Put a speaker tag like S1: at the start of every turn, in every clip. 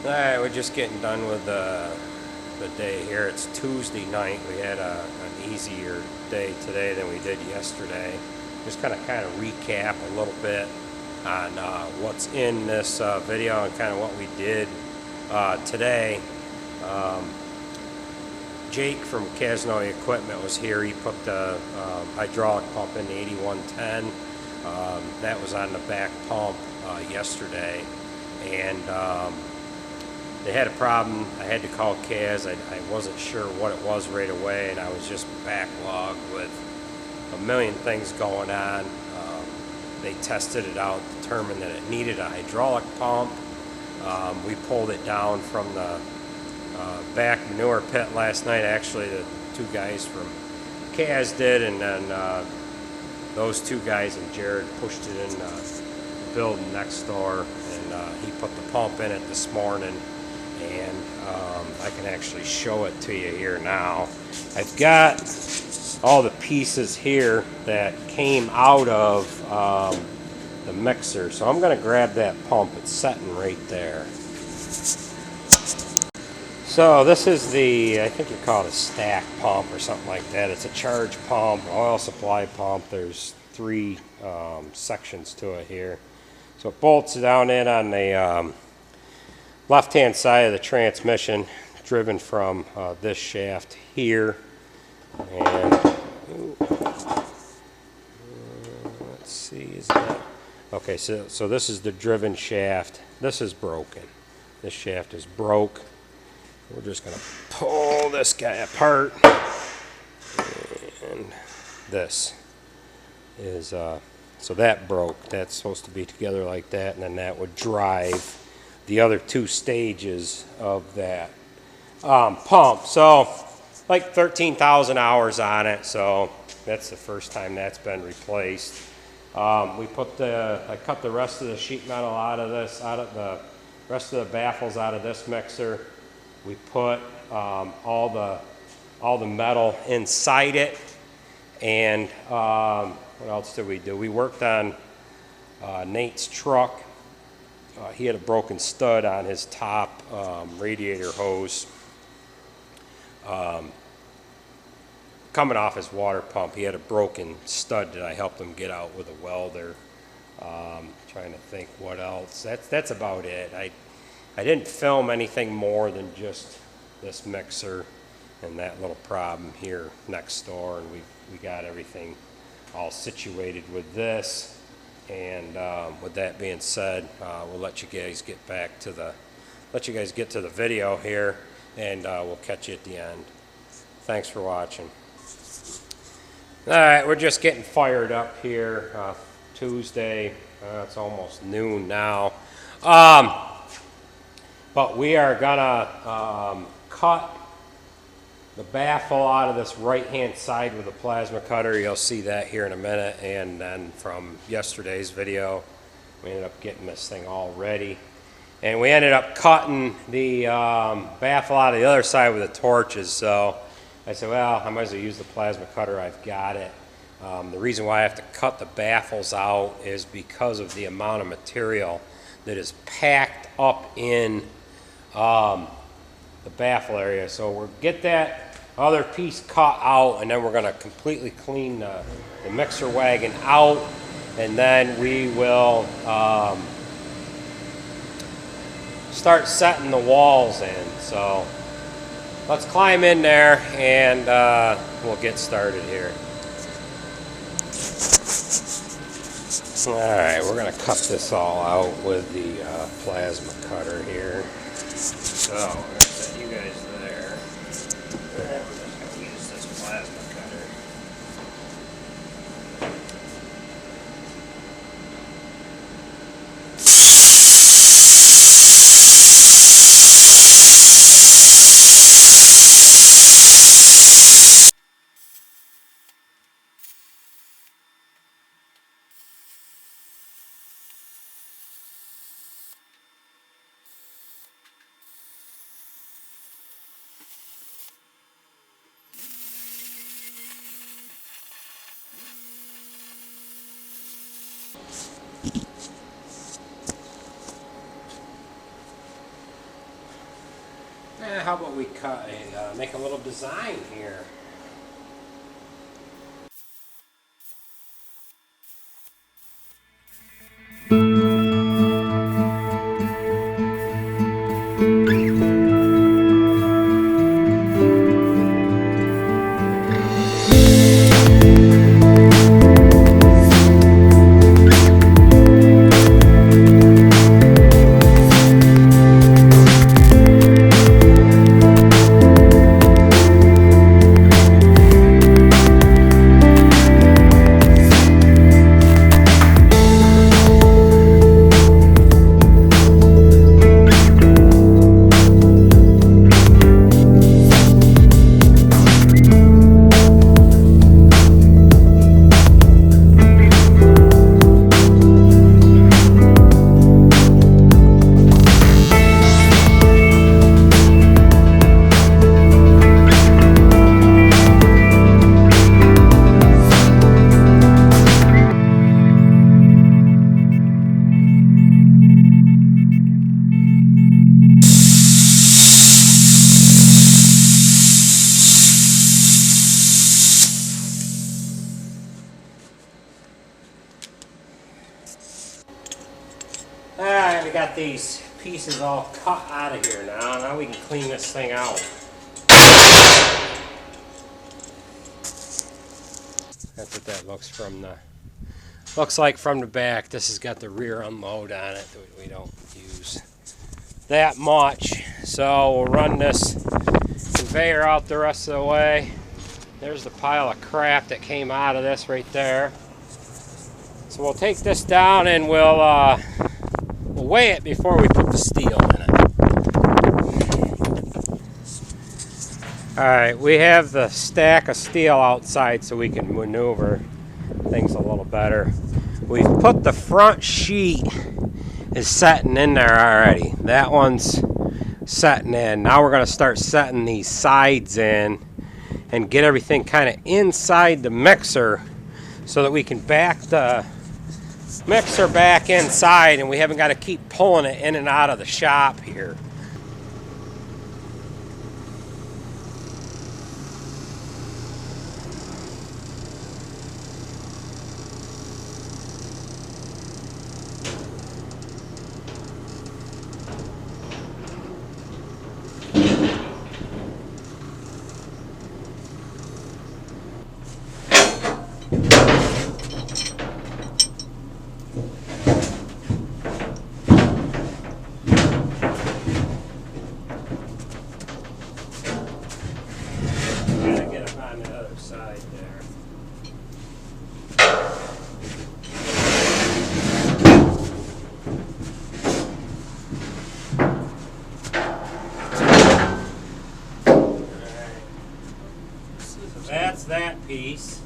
S1: Alright, we're just getting done with the day here. It's Tuesday night. We had an easier day today than we did yesterday. Just kind of recap a little bit on what's in this video and kind of what we did today. Jake from Casno Equipment was here. He put the hydraulic pump in the 8110. That was on the back pump yesterday, and they had a problem. I had to call Kaz. I wasn't sure what it was right away, and I was just backlogged with a million things going on. They tested it out, determined that it needed a hydraulic pump. We pulled it down from the back manure pit last night. Actually, the two guys from Kaz did, and then those two guys and Jared pushed it in the building next door, and he put the pump in it this morning. And I can actually show it to you here now. I've got all the pieces here that came out of the mixer, so I'm going to grab that pump. It's sitting right there. So this is the, I think you call it a stack pump or something like that. It's a charge pump, oil supply pump. There's three sections to it here. So it bolts down in on the left-hand side of the transmission, driven from this shaft here. And let's see, is that okay? So this is the driven shaft. This is broken. This shaft is broke. We're just going to pull this guy apart, and this is so that broke. That's supposed to be together like that, and then that would drive the other two stages of that pump. So like 13,000 hours on it, so that's the first time that's been replaced. I cut the rest of the sheet metal out of this, out of the rest of the baffles out of this mixer. We put all the metal inside it, and what else did we do? We worked on Nate's truck. He had a broken stud on his top radiator hose coming off his water pump. He had a broken stud that I helped him get out with a welder. Trying to think what else. That's about it. I didn't film anything more than just this mixer and that little problem here next door, and we got everything all situated with this. And with that being said, we'll let you guys get to the video here, and we'll catch you at the end. Thanks for watching. All right, we're just getting fired up here. Tuesday, it's almost noon now. But we are gonna cut the baffle out of this right-hand side with a plasma cutter. You'll see that here in a minute. And then from yesterday's video, we ended up getting this thing all ready. And we ended up cutting the baffle out of the other side with the torches. So I said, well, I might as well use the plasma cutter. I've got it. The reason why I have to cut the baffles out is because of the amount of material that is packed up in the baffle area. So we'll get that other piece cut out, and then we're going to completely clean the mixer wagon out, and then we will start setting the walls in. So let's climb in there, and we'll get started here. Alright, we're going to cut this all out with the plasma cutter here. So we're going to set you guys there. And we're just going to use this plasma cutter. How about we cut make a little design here. Alright, we got these pieces all cut out of here now. Now we can clean this thing out. That's what that looks like from the back. This has got the rear unload on it that we don't use that much. So we'll run this conveyor out the rest of the way. There's the pile of crap that came out of this right there. So we'll take this down and we'll weigh it before we put the steel in it. Alright, we have the stack of steel outside so we can maneuver things a little better. We've put the front sheet is setting in there already. That one's setting in. Now we're going to start setting these sides in and get everything kind of inside the mixer so that we can back the mixer back inside and we haven't got to keep pulling it in and out of the shop here. Side there. Alright. So that's that piece.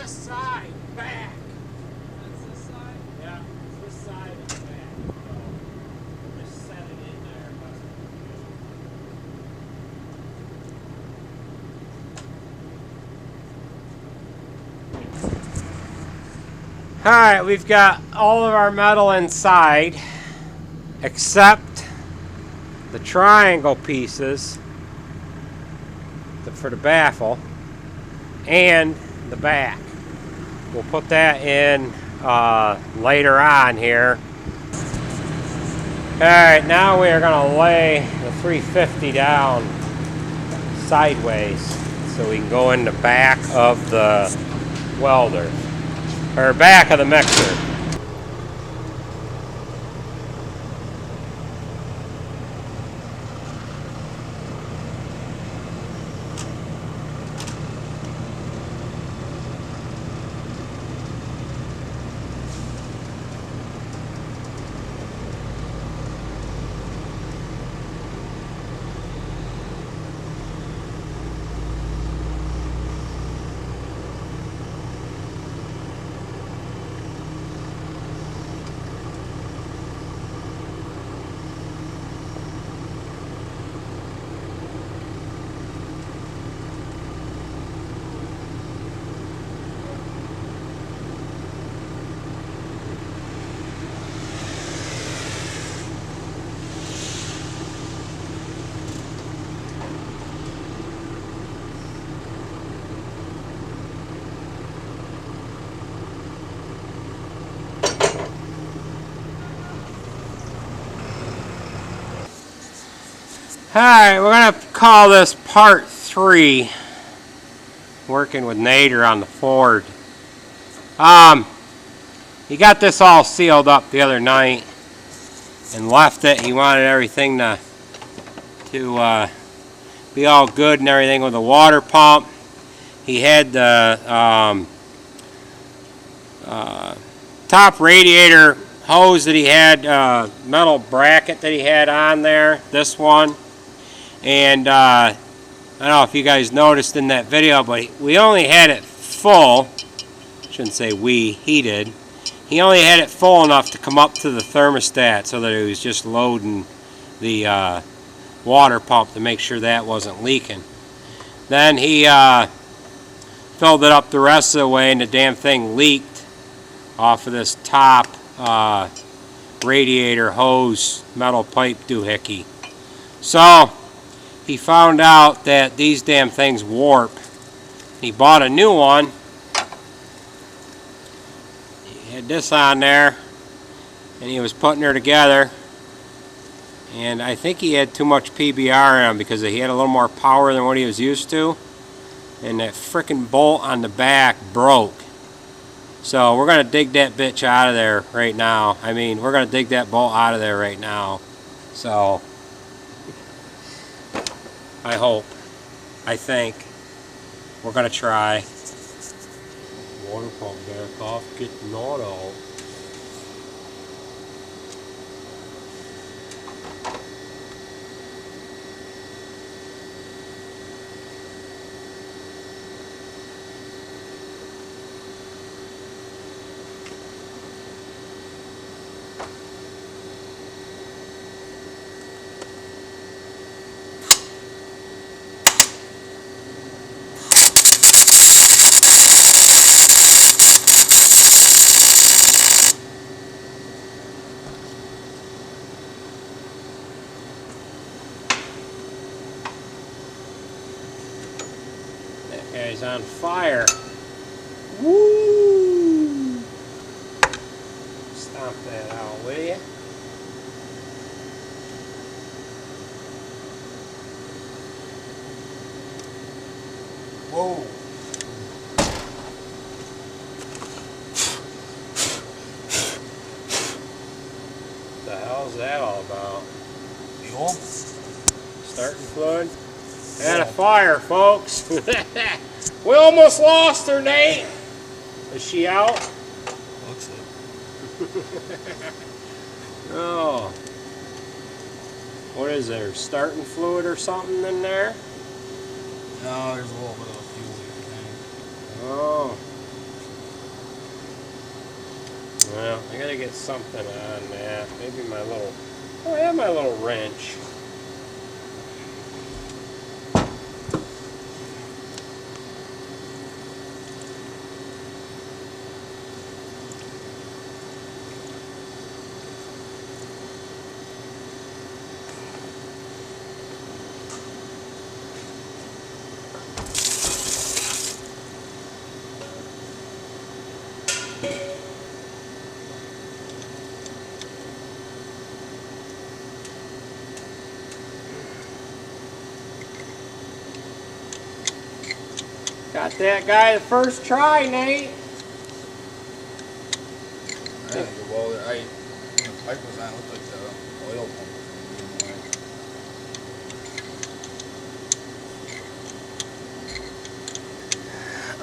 S1: Side, back. That's this side? Yeah, it's this side and back. So just set it in there. Alright, we've got all of our metal inside except the triangle pieces. for the baffle and the back. We'll put that in later on here. Alright, now we are going to lay the 350 down sideways so we can go in the back of the welder, or back of the mixer. Alright, we're going to call this part 3, working with Nader on the Ford. He got this all sealed up the other night and left it. He wanted everything to be all good and everything with the water pump. He had the top radiator hose that he had, metal bracket that he had on there, this one. And I don't know if you guys noticed in that video, but we only had it full. Shouldn't say we, he did. He only had it full enough to come up to the thermostat so that it was just loading the water pump to make sure that wasn't leaking. Then he filled it up the rest of the way and the damn thing leaked off of this top radiator hose metal pipe doohickey. So he found out that these damn things warp. He bought a new one. He had this on there and he was putting her together, and I think he had too much PBR in him because he had a little more power than what he was used to, and that frickin' bolt on the back broke. So we're going to dig that bitch out of there right now. I mean, we're going to dig that bolt out of there right now. So I hope, I think, we're going to try. Water pump back off, get the knot out. Guy's on fire. Woo! Stomp that out, will ya? Whoa! What the hell's that all about? Fuel? Starting fluid? Had a fire, folks. We almost lost her, Nate. Is she out?
S2: Looks like.
S1: Oh. What is there? Starting fluid or something in there?
S2: No, there's a little bit of fuel in
S1: Oh. Well, I gotta get something on that. Maybe my little... Oh, I have my little wrench. Got that guy the first try, Nate.
S2: Yeah, well, when the pipe was on, it looked like the oil pump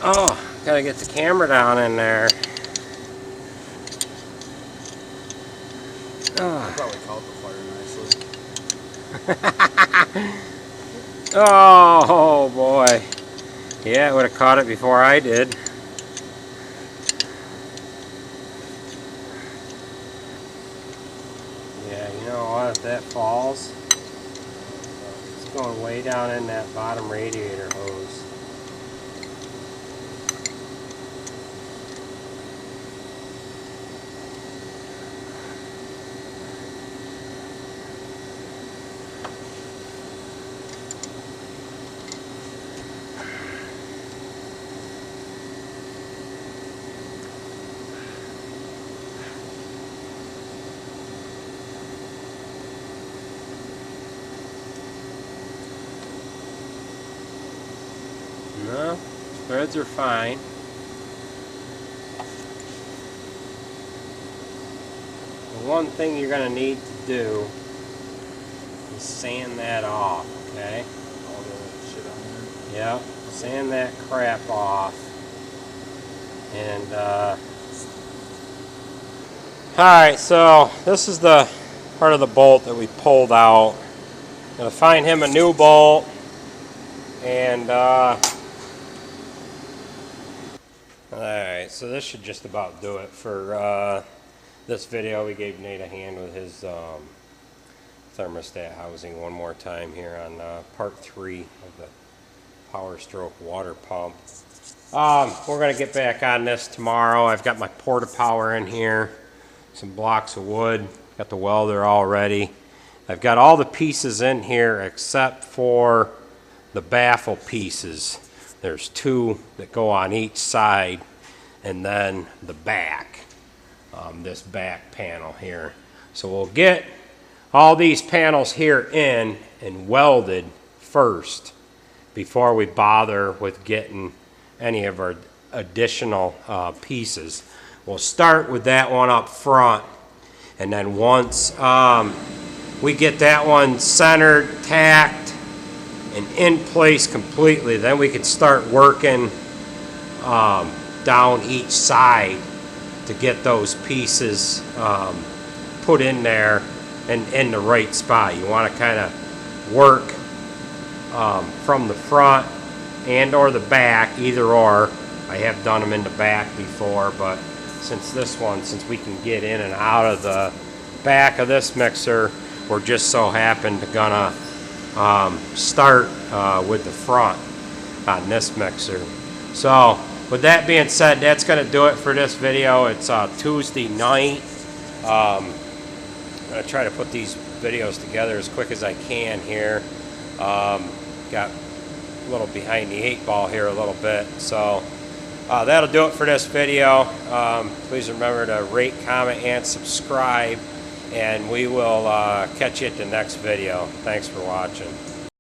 S2: was
S1: Oh, gotta get the camera down in there.
S2: I probably caught the fire nicely.
S1: Oh boy. Yeah, I would have caught it before I did. Yeah, you know what? If that falls, it's going way down in that bottom radiator hose. No, threads are fine. The one thing you're going to need to do is sand that off, okay?
S2: All the shit on there.
S1: Yep, sand that crap off. And, alright, so this is the part of the bolt that we pulled out. Gonna find him a new bolt. And, alright, so this should just about do it for this video. We gave Nate a hand with his thermostat housing one more time here on part 3 of the Power Stroke water pump. We're going to get back on this tomorrow. I've got my porta power in here, some blocks of wood, got the welder all ready. I've got all the pieces in here except for the baffle pieces. There's 2 that go on each side, and then the back, this back panel here. So we'll get all these panels here in and welded first before we bother with getting any of our additional pieces. We'll start with that one up front, and then once we get that one centered, tacked, and in place completely, then we can start working down each side to get those pieces put in there and in the right spot. You want to kind of work from the front and or the back, either or. I have done them in the back before, but since we can get in and out of the back of this mixer, we're just so happened to gonna start with the front on this mixer. So with that being said, that's gonna do it for this video. It's Tuesday night. I'm gonna try to put these videos together as quick as I can here. Got a little behind the 8 ball here a little bit, so that'll do it for this video. Please remember to rate, comment, and subscribe, and we will catch you at the next video. Thanks for watching.